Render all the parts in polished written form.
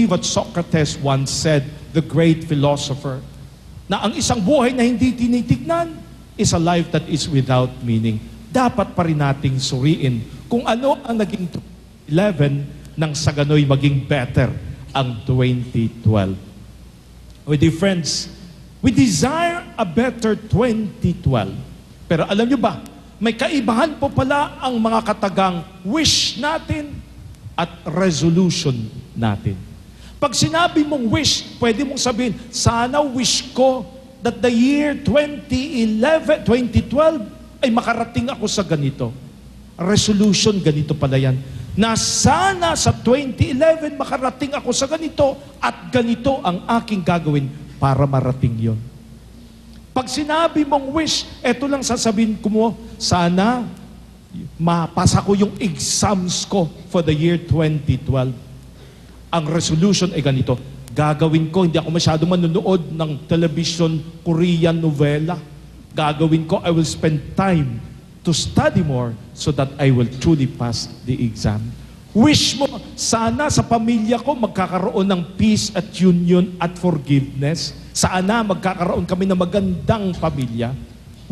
what Socrates once said, the great philosopher, na ang isang buhay na hindi tinitignan is a life that is without meaning. Dapat pa rin nating suriin kung ano ang naging 11 nang sa gano'y maging better ang 2012. My dear friends, we desire a better 2012. Pero alam nyo ba, may kaibahan po pala ang mga katagang wish natin at resolution natin. Pag sinabi mong wish, pwede mong sabihin, sana wish ko that the year 2012 ay makarating ako sa ganito. Resolution, ganito pala yan. Na sana sa 2011 makarating ako sa ganito at ganito ang aking gagawin para marating yon. Pag sinabi mong wish, eto lang sasabihin ko mo, sana mapasa ko yung exams ko for the year 2012. Ang resolution ay ganito, gagawin ko, hindi ako masyadong manonood ng television, Korean novela. Gagawin ko, I will spend time to study more so that I will truly pass the exam. Wish mo, sana sa pamilya ko magkakaroon ng peace at union at forgiveness. Sana magkakaroon kami ng magandang pamilya.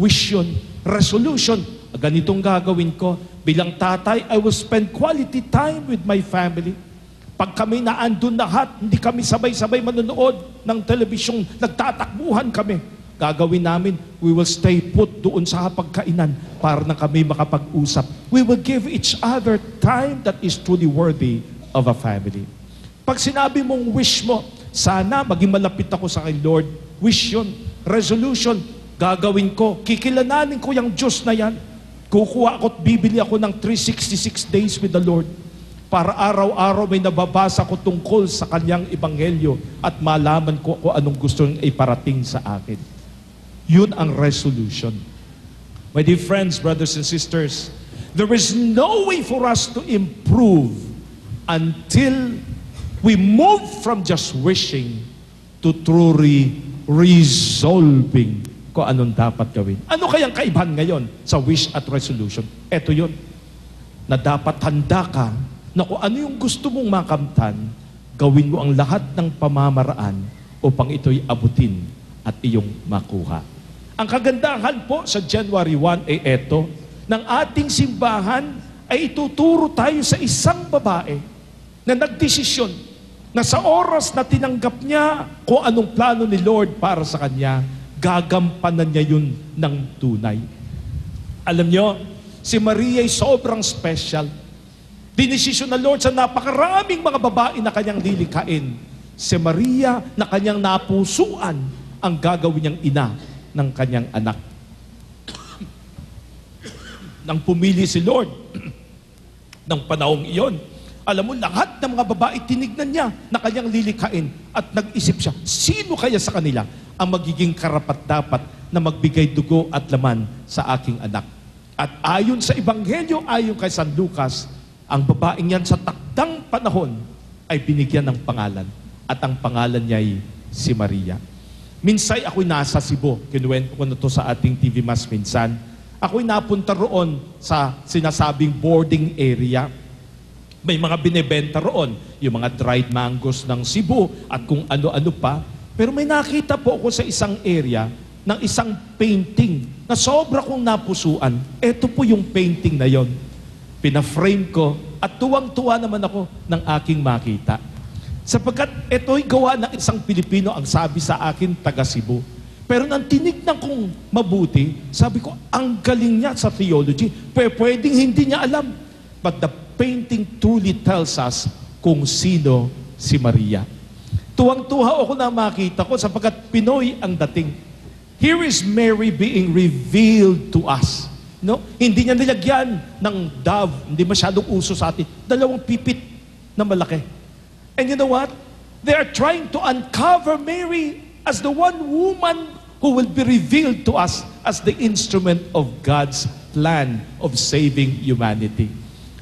Wish yun. Resolution, ganitong gagawin ko. Bilang tatay, I will spend quality time with my family. Pag kami naandun lahat, hindi kami sabay-sabay manonood ng telebisyong, nagtatakbuhan kami. Gagawin namin, we will stay put doon sa hapagkainan para na kami makapag-usap. We will give each other time that is truly worthy of a family. Pag sinabi mong wish mo, sana maging malapit ako sa kay Lord, wish yun, resolution, gagawin ko, kikilalanin ko yung Diyos na yan. Kukuha ako at bibili ako ng 366 days with the Lord. Para araw-araw may nababasa ko tungkol sa kanyang ebanghelyo at malaman ko kung anong gusto niyang iparating sa akin. Yun ang resolution. My dear friends, brothers and sisters, there is no way for us to improve until we move from just wishing to truly resolving kung anong dapat gawin. Ano kayang kaibahan ngayon sa wish at resolution? Ito yun, na dapat handa ka na kung ano yung gusto mong makamtan, gawin mo ang lahat ng pamamaraan upang ito'y abutin at iyong makuha. Ang kagandahan po sa January 1 ay eto, ng ating simbahan ay ituturo tayo sa isang babae na nagdesisyon na sa oras na tinanggap niya kung anong plano ni Lord para sa kanya, gagampanan niya yun ng tunay. Alam niyo, si Maria ay sobrang special. Dinesisyon na Lord sa napakaraming mga babae na kanyang lilikhain. Si Maria na kanyang napusuan ang gagawin niyang ina ng kanyang anak. Nang pumili si Lord ng panahong iyon, alam mo, lahat ng mga babae tinignan niya na kanyang lilikhain at nag-isip siya, sino kaya sa kanila ang magiging karapat-dapat na magbigay dugo at laman sa aking anak? At ayon sa Ebanghelyo, ayon kay San Lucas, ang babaeng yan sa takdang panahon ay binigyan ng pangalan. At ang pangalan niya ay si Maria. Minsay ako'y nasa Cebu. Kinuwento ko na to sa ating TV Mas minsan. Ako'y napunta roon sa sinasabing boarding area. May mga binebenta roon. Yung mga dried mangoes ng Cebu at kung ano-ano pa. Pero may nakita po ako sa isang area ng isang painting na sobra kong napusuan. Ito po yung painting na yon. Pina-frame ko at tuwang-tuwa naman ako ng aking makita. Sapagkat ito'y gawa ng isang Pilipino, ang sabi sa akin, taga Cebu. Pero nang tinignan kong mabuti, sabi ko, ang galing niya sa theology. Pwedeng hindi niya alam. But the painting truly tells us kung sino si Maria. Tuwang-tuwa ako na makita ko sapagkat Pinoy ang dating. Here is Mary being revealed to us. No? Hindi niya nilagyan ng dove, hindi masyadong uso sa atin. 2 pipit na malaki. And you know what? They are trying to uncover Mary as the one woman who will be revealed to us as the instrument of God's plan of saving humanity.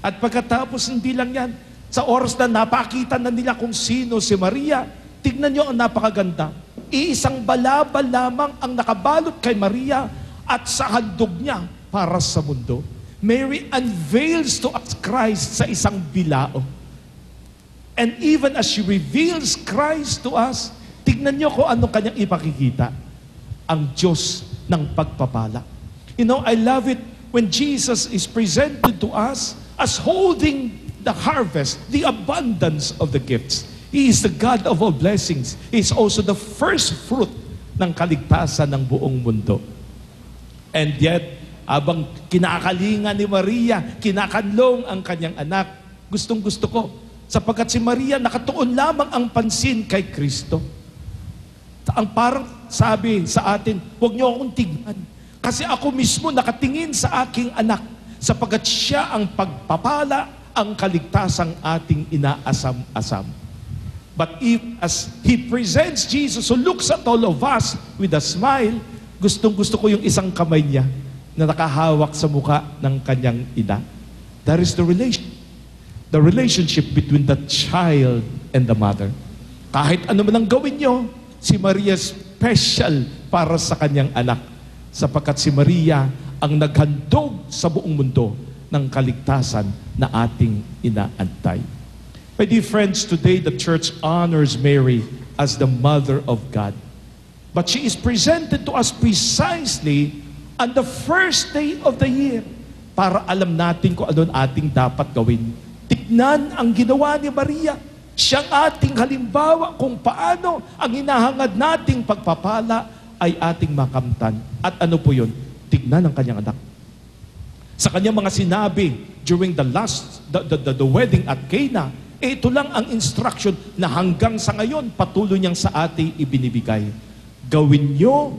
At pagkatapos hindi lang yan, sa oras na napakita na nila kung sino si Maria, tignan nyo ang napakaganda. Iisang balabal lamang ang nakabalot kay Maria at sa handog niya para sa mundo. Mary unveils to us Christ sa isang bilao. And even as she reveals Christ to us, tignan nyo kung ano kanyang ipakikita. Ang Diyos ng pagpapala. You know, I love it when Jesus is presented to us as holding the harvest, the abundance of the gifts. He is the God of all blessings. He is also the first fruit ng kaligtasan ng buong mundo. And yet, abang kinakalingan ni Maria, kinakanlong ang kanyang anak, gustong-gusto ko, sapagkat si Maria nakatuon lamang ang pansin kay Kristo. Ang parang sabi sa atin, huwag niyo akong tignan. Kasi ako mismo nakatingin sa aking anak, sapagkat siya ang pagpapala, ang kaligtasang ating inaasam-asam. But if, as He presents Jesus, who looks at all of us with a smile, gustong-gusto ko yung isang kamay niya na nakahawak sa muka ng kanyang ina. That is the relationship between the child and the mother. Kahit ano man ang gawin nyo, si Maria special para sa kanyang anak, sapagkat si Maria ang naghandog sa buong mundo ng kaligtasan na ating inaantay. My dear friends, today the church honors Mary as the Mother of God. But she is presented to us precisely on the first day of the year para alam natin kung ano ating dapat gawin. Tignan ang ginawa ni Maria. Siyang ating halimbawa kung paano ang hinahangad nating pagpapala ay ating makamtan. At ano po yun? Tignan ang kanyang anak. Sa kanyang mga sinabi during the wedding at Cana, ito lang ang instruction na hanggang sa ngayon patuloy niyang sa ating ibinibigay. Gawin niyo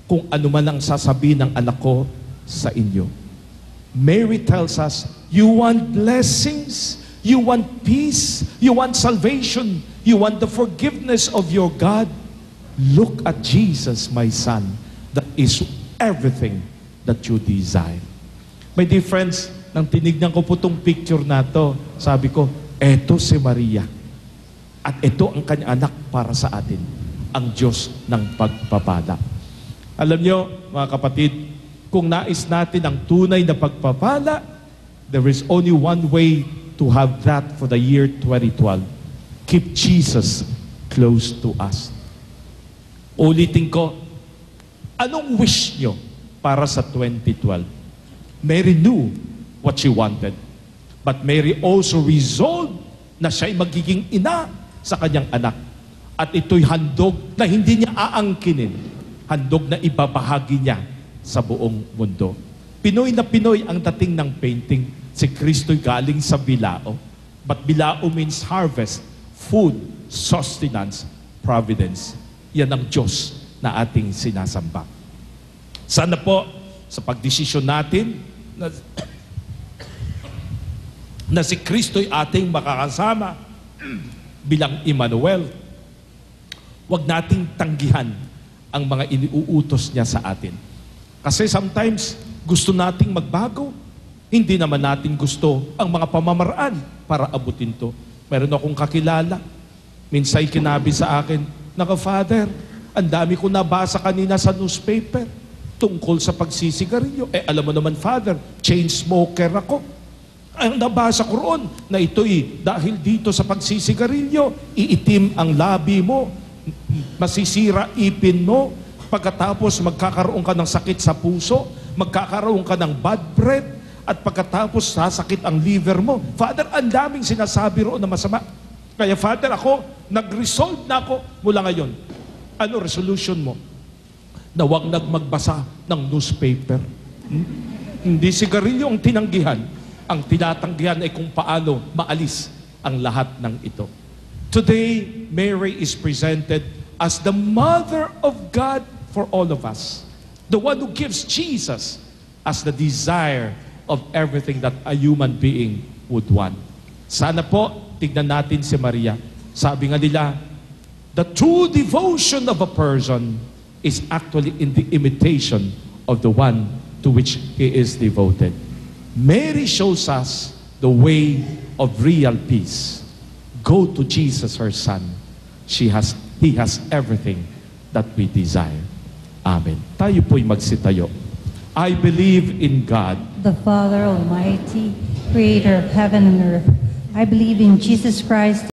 kung ano man ang sasabihin ng anak ko sa inyo. Mary tells us, you want blessings, you want peace, you want salvation, you want the forgiveness of your God. Look at Jesus, my son. That is everything that you desire. My dear friends, nang tinignan ko po itong picture na to, sabi ko, eto si Maria. At ito ang kanyang anak para sa atin, ang Diyos ng pagpapala. Alam nyo, mga kapatid, kung nais natin ang tunay na pagpapala, there is only one way to have that for the year 2012. Keep Jesus close to us. Ulitin ko, anong wish nyo para sa 2012? Mary knew what she wanted. But Mary also resolved na siya'y magiging ina sa kanyang anak. At ito'y handog na hindi niya aangkinin. Handog na ibabahagi niya sa buong mundo. Pinoy na Pinoy ang dating ng painting. Si Kristo'y galing sa Bilao. But Bilao means harvest, food, sustenance, providence. Yan ang Diyos na ating sinasamba. Sana po sa pagdesisyon natin na si Kristo'y ating makakasama bilang Emmanuel, huwag nating tanggihan ang mga iniuutos niya sa atin. Kasi sometimes, gusto nating magbago. Hindi naman natin gusto ang mga pamamaraan para abutin to. Meron akong kakilala. Minsay kinabi sa akin, Father, ang dami ko nabasa kanina sa newspaper tungkol sa pagsisigarilyo. Alam mo naman, Father, chain smoker ako. Ang nabasa ko roon na ito'y dahil dito sa pagsisigarilyo, iitim ang labi mo, masisira ipin mo, pagkatapos magkakaroon ka ng sakit sa puso, magkakaroon ka ng bad breath, at pagkatapos sasakit ang liver mo. Father, ang daming sinasabi roon na masama. Kaya Father, ako, nag-resolve na ako mula ngayon. Ano resolution mo? Na huwag magbasa ng newspaper. Hindi sigarilyo ang tinanggihan. Ang tinatanggihan ay kung paano maalis ang lahat ng ito. Today, Mary is presented as the Mother of God for all of us. The one who gives Jesus as the desire of everything that a human being would want. Sana po, tignan natin si Maria. Sabi nga nila, the true devotion of a person is actually in the imitation of the one to which he is devoted. Mary shows us the way of real peace. Go to Jesus, her son. He has everything that we desire. Amen. Tayo po'y magsitayo. I believe in God, the Father Almighty, creator of heaven and earth. I believe in Jesus Christ,